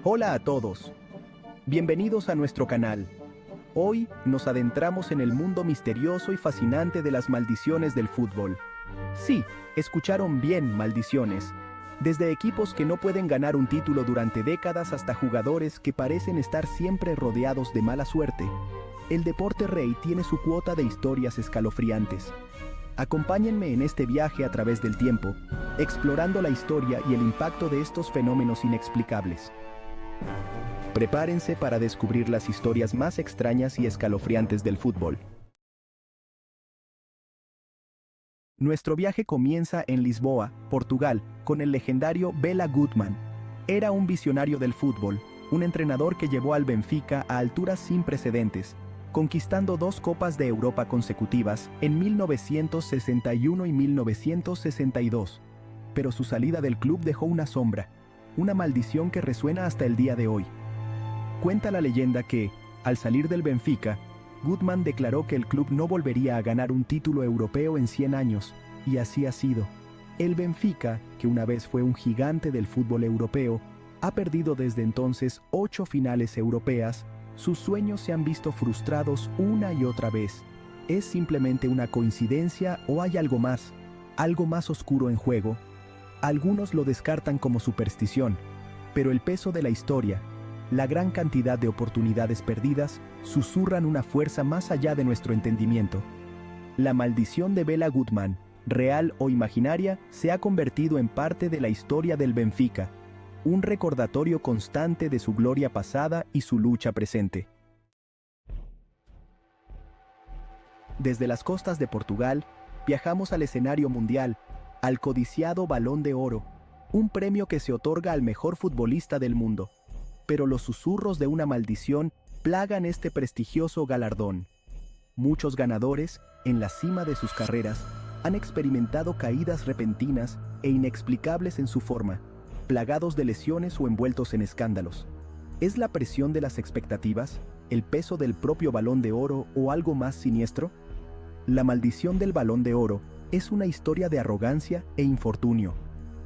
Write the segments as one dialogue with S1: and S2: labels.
S1: Hola a todos. Bienvenidos a nuestro canal. Hoy nos adentramos en el mundo misterioso y fascinante de las maldiciones del fútbol. Sí, escucharon bien, maldiciones. Desde equipos que no pueden ganar un título durante décadas hasta jugadores que parecen estar siempre rodeados de mala suerte. El deporte rey tiene su cuota de historias escalofriantes. Acompáñenme en este viaje a través del tiempo, explorando la historia y el impacto de estos fenómenos inexplicables. Prepárense para descubrir las historias más extrañas y escalofriantes del fútbol. Nuestro viaje comienza en Lisboa, Portugal, con el legendario Bela Goodman. Era un visionario del fútbol, un entrenador que llevó al Benfica a alturas sin precedentes, conquistando 2 Copas de Europa consecutivas en 1961 y 1962. Pero su salida del club dejó una sombra, una maldición que resuena hasta el día de hoy. Cuenta la leyenda que, al salir del Benfica, Goodman declaró que el club no volvería a ganar un título europeo en 100 años, y así ha sido. El Benfica, que una vez fue un gigante del fútbol europeo, ha perdido desde entonces 8 finales europeas. Sus sueños se han visto frustrados una y otra vez. ¿Es simplemente una coincidencia o hay algo más oscuro en juego? Algunos lo descartan como superstición, pero el peso de la historia, la gran cantidad de oportunidades perdidas, susurran una fuerza más allá de nuestro entendimiento. La maldición de Bela Goodman, real o imaginaria, se ha convertido en parte de la historia del Benfica, un recordatorio constante de su gloria pasada y su lucha presente. Desde las costas de Portugal, viajamos al escenario mundial, al codiciado Balón de Oro, un premio que se otorga al mejor futbolista del mundo. Pero los susurros de una maldición plagan este prestigioso galardón. Muchos ganadores, en la cima de sus carreras, han experimentado caídas repentinas e inexplicables en su forma, plagados de lesiones o envueltos en escándalos. ¿Es la presión de las expectativas, el peso del propio Balón de Oro o algo más siniestro? La maldición del Balón de Oro es una historia de arrogancia e infortunio,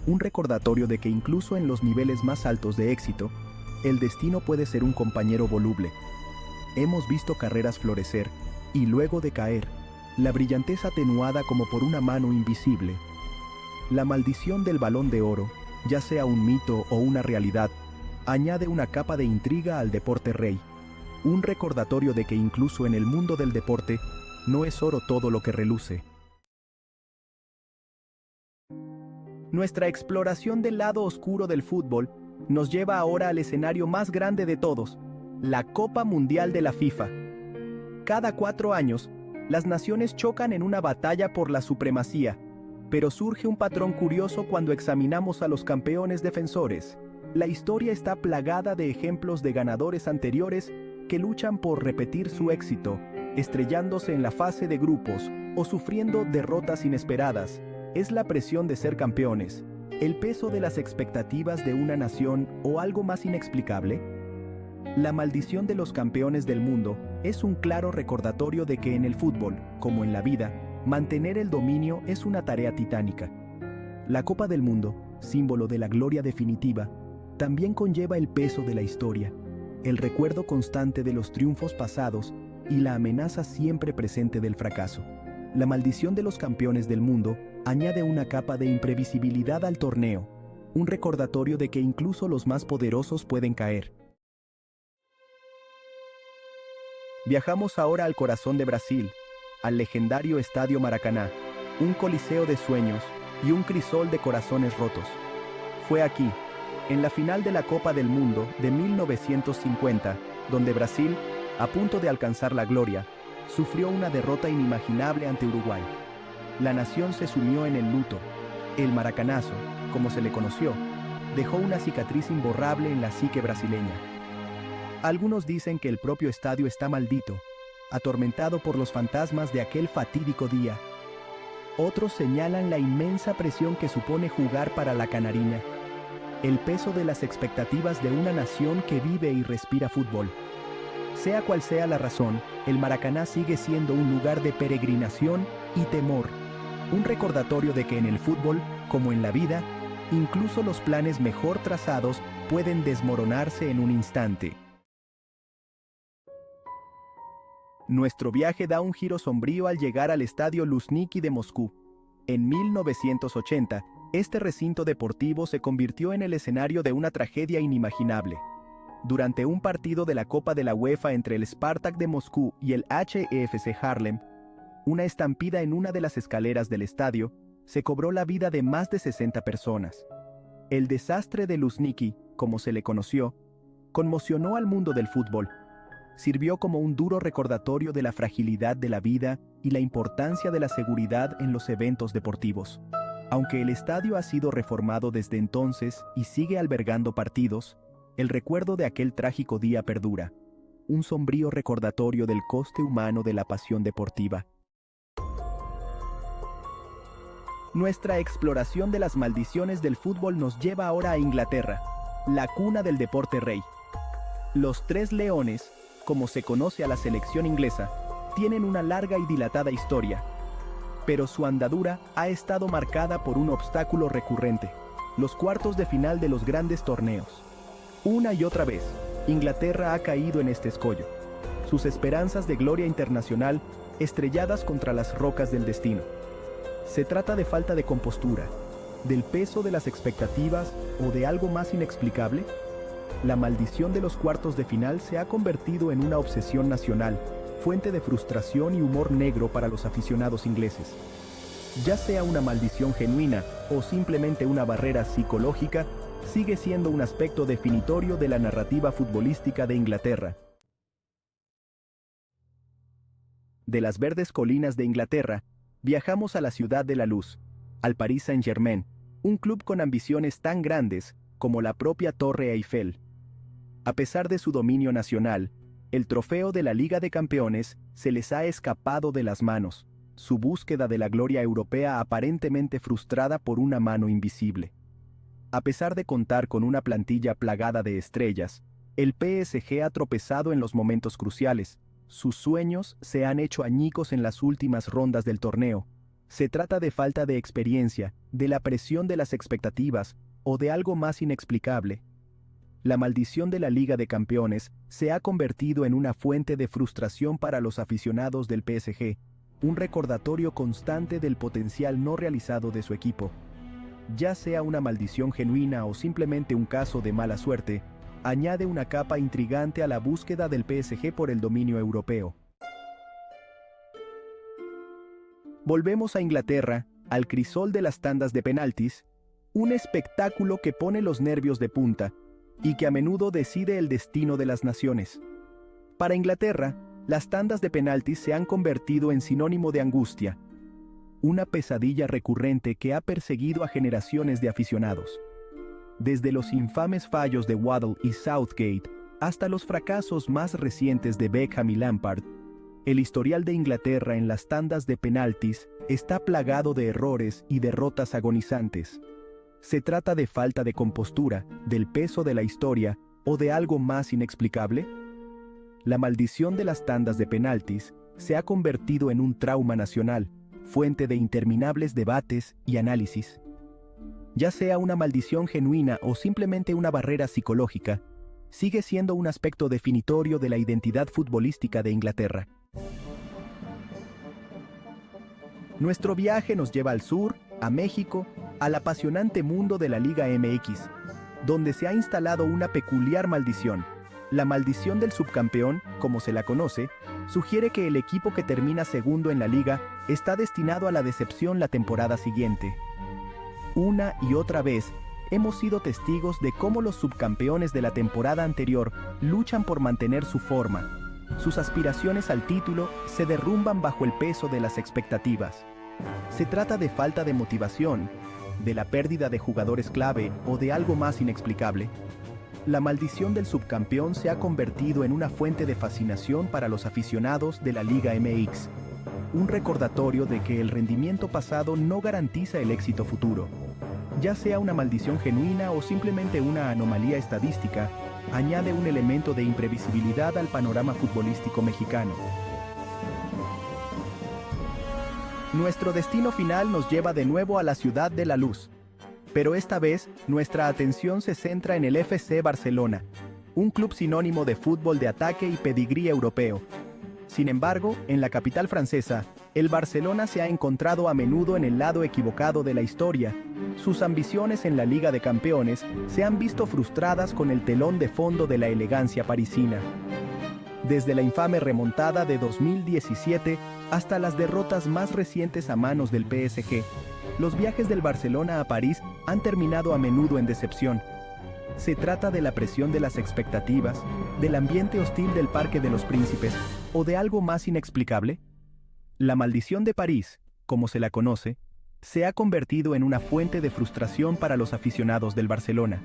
S1: un recordatorio de que incluso en los niveles más altos de éxito, el destino puede ser un compañero voluble. Hemos visto carreras florecer y luego decaer, la brillantez atenuada como por una mano invisible. La maldición del Balón de Oro, ya sea un mito o una realidad, añade una capa de intriga al deporte rey, un recordatorio de que incluso en el mundo del deporte, no es oro todo lo que reluce. Nuestra exploración del lado oscuro del fútbol nos lleva ahora al escenario más grande de todos, la Copa Mundial de la FIFA. Cada 4 años, las naciones chocan en una batalla por la supremacía, pero surge un patrón curioso cuando examinamos a los campeones defensores. La historia está plagada de ejemplos de ganadores anteriores que luchan por repetir su éxito, estrellándose en la fase de grupos o sufriendo derrotas inesperadas. ¿Es la presión de ser campeones, el peso de las expectativas de una nación o algo más inexplicable? La maldición de los campeones del mundo es un claro recordatorio de que en el fútbol, como en la vida, mantener el dominio es una tarea titánica. La Copa del Mundo, símbolo de la gloria definitiva, también conlleva el peso de la historia, el recuerdo constante de los triunfos pasados y la amenaza siempre presente del fracaso. La maldición de los campeones del mundo añade una capa de imprevisibilidad al torneo, un recordatorio de que incluso los más poderosos pueden caer. Viajamos ahora al corazón de Brasil, al legendario Estadio Maracaná, un coliseo de sueños y un crisol de corazones rotos. Fue aquí, en la final de la Copa del Mundo de 1950, donde Brasil, a punto de alcanzar la gloria, sufrió una derrota inimaginable ante Uruguay. La nación se sumió en el luto. El maracanazo, como se le conoció, dejó una cicatriz imborrable en la psique brasileña. Algunos dicen que el propio estadio está maldito, atormentado por los fantasmas de aquel fatídico día. Otros señalan la inmensa presión que supone jugar para la Canariña, el peso de las expectativas de una nación que vive y respira fútbol. Sea cual sea la razón, el Maracaná sigue siendo un lugar de peregrinación y temor, un recordatorio de que en el fútbol, como en la vida, incluso los planes mejor trazados pueden desmoronarse en un instante. Nuestro viaje da un giro sombrío al llegar al estadio Luzhniki de Moscú. En 1980, este recinto deportivo se convirtió en el escenario de una tragedia inimaginable. Durante un partido de la Copa de la UEFA entre el Spartak de Moscú y el HFC Haarlem, una estampida en una de las escaleras del estadio se cobró la vida de más de 60 personas. El desastre de Luzhniki, como se le conoció, conmocionó al mundo del fútbol. Sirvió como un duro recordatorio de la fragilidad de la vida y la importancia de la seguridad en los eventos deportivos. Aunque el estadio ha sido reformado desde entonces y sigue albergando partidos, el recuerdo de aquel trágico día perdura, un sombrío recordatorio del coste humano de la pasión deportiva. Nuestra exploración de las maldiciones del fútbol nos lleva ahora a Inglaterra, la cuna del deporte rey. Los Tres Leones, como se conoce a la selección inglesa, tienen una larga y dilatada historia, pero su andadura ha estado marcada por un obstáculo recurrente: los cuartos de final de los grandes torneos. Una y otra vez, Inglaterra ha caído en este escollo, sus esperanzas de gloria internacional estrelladas contra las rocas del destino. ¿Se trata de falta de compostura, del peso de las expectativas o de algo más inexplicable? La maldición de los cuartos de final se ha convertido en una obsesión nacional, fuente de frustración y humor negro para los aficionados ingleses. Ya sea una maldición genuina o simplemente una barrera psicológica, sigue siendo un aspecto definitorio de la narrativa futbolística de Inglaterra. De las verdes colinas de Inglaterra, viajamos a la ciudad de la luz, al Paris Saint-Germain, un club con ambiciones tan grandes como la propia Torre Eiffel. A pesar de su dominio nacional, el trofeo de la Liga de Campeones se les ha escapado de las manos, su búsqueda de la gloria europea aparentemente frustrada por una mano invisible. A pesar de contar con una plantilla plagada de estrellas, el PSG ha tropezado en los momentos cruciales. Sus sueños se han hecho añicos en las últimas rondas del torneo. Se trata de falta de experiencia, de la presión de las expectativas o de algo más inexplicable. La maldición de la Liga de Campeones se ha convertido en una fuente de frustración para los aficionados del PSG, un recordatorio constante del potencial no realizado de su equipo. Ya sea una maldición genuina o simplemente un caso de mala suerte, añade una capa intrigante a la búsqueda del PSG por el dominio europeo. Volvemos a Inglaterra, al crisol de las tandas de penaltis, un espectáculo que pone los nervios de punta y que a menudo decide el destino de las naciones. Para Inglaterra, las tandas de penaltis se han convertido en sinónimo de angustia, una pesadilla recurrente que ha perseguido a generaciones de aficionados. Desde los infames fallos de Waddle y Southgate hasta los fracasos más recientes de Beckham y Lampard, el historial de Inglaterra en las tandas de penaltis está plagado de errores y derrotas agonizantes. ¿Se trata de falta de compostura, del peso de la historia o de algo más inexplicable? La maldición de las tandas de penaltis se ha convertido en un trauma nacional, fuente de interminables debates y análisis. Ya sea una maldición genuina o simplemente una barrera psicológica, sigue siendo un aspecto definitorio de la identidad futbolística de Inglaterra. Nuestro viaje nos lleva al sur, a México, al apasionante mundo de la Liga MX, donde se ha instalado una peculiar maldición. La maldición del subcampeón, como se la conoce, sugiere que el equipo que termina segundo en la liga está destinado a la decepción la temporada siguiente. Una y otra vez, hemos sido testigos de cómo los subcampeones de la temporada anterior luchan por mantener su forma. Sus aspiraciones al título se derrumban bajo el peso de las expectativas. ¿Se trata de falta de motivación, de la pérdida de jugadores clave o de algo más inexplicable? La maldición del subcampeón se ha convertido en una fuente de fascinación para los aficionados de la Liga MX, un recordatorio de que el rendimiento pasado no garantiza el éxito futuro. Ya sea una maldición genuina o simplemente una anomalía estadística, añade un elemento de imprevisibilidad al panorama futbolístico mexicano. Nuestro destino final nos lleva de nuevo a la ciudad de la luz, Pero esta vez, nuestra atención se centra en el FC Barcelona, un club sinónimo de fútbol de ataque y pedigrí europeo. Sin embargo, en la capital francesa, el Barcelona se ha encontrado a menudo en el lado equivocado de la historia. Sus ambiciones en la Liga de Campeones se han visto frustradas con el telón de fondo de la elegancia parisina. Desde la infame remontada de 2017 hasta las derrotas más recientes a manos del PSG, los viajes del Barcelona a París han terminado a menudo en decepción. ¿Se trata de la presión de las expectativas, del ambiente hostil del Parque de los Príncipes o de algo más inexplicable? La maldición de París, como se la conoce, se ha convertido en una fuente de frustración para los aficionados del Barcelona.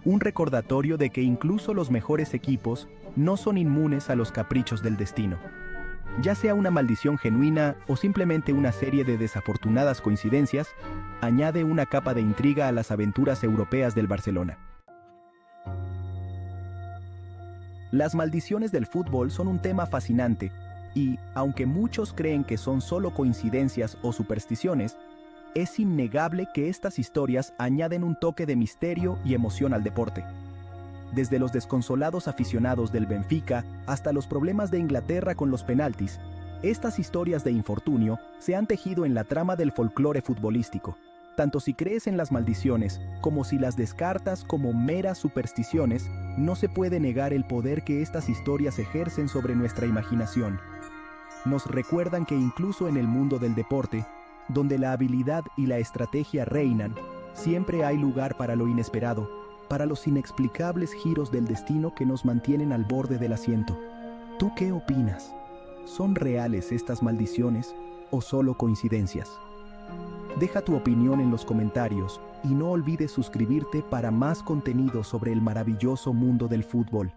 S1: Un recordatorio de que incluso los mejores equipos no son inmunes a los caprichos del destino. Ya sea una maldición genuina o simplemente una serie de desafortunadas coincidencias, añade una capa de intriga a las aventuras europeas del Barcelona. Las maldiciones del fútbol son un tema fascinante y, aunque muchos creen que son solo coincidencias o supersticiones, es innegable que estas historias añaden un toque de misterio y emoción al deporte. Desde los desconsolados aficionados del Benfica hasta los problemas de Inglaterra con los penaltis, estas historias de infortunio se han tejido en la trama del folclore futbolístico. Tanto si crees en las maldiciones como si las descartas como meras supersticiones, no se puede negar el poder que estas historias ejercen sobre nuestra imaginación. Nos recuerdan que incluso en el mundo del deporte, donde la habilidad y la estrategia reinan, siempre hay lugar para lo inesperado, para los inexplicables giros del destino que nos mantienen al borde del asiento. ¿Tú qué opinas? ¿Son reales estas maldiciones o solo coincidencias? Deja tu opinión en los comentarios y no olvides suscribirte para más contenido sobre el maravilloso mundo del fútbol.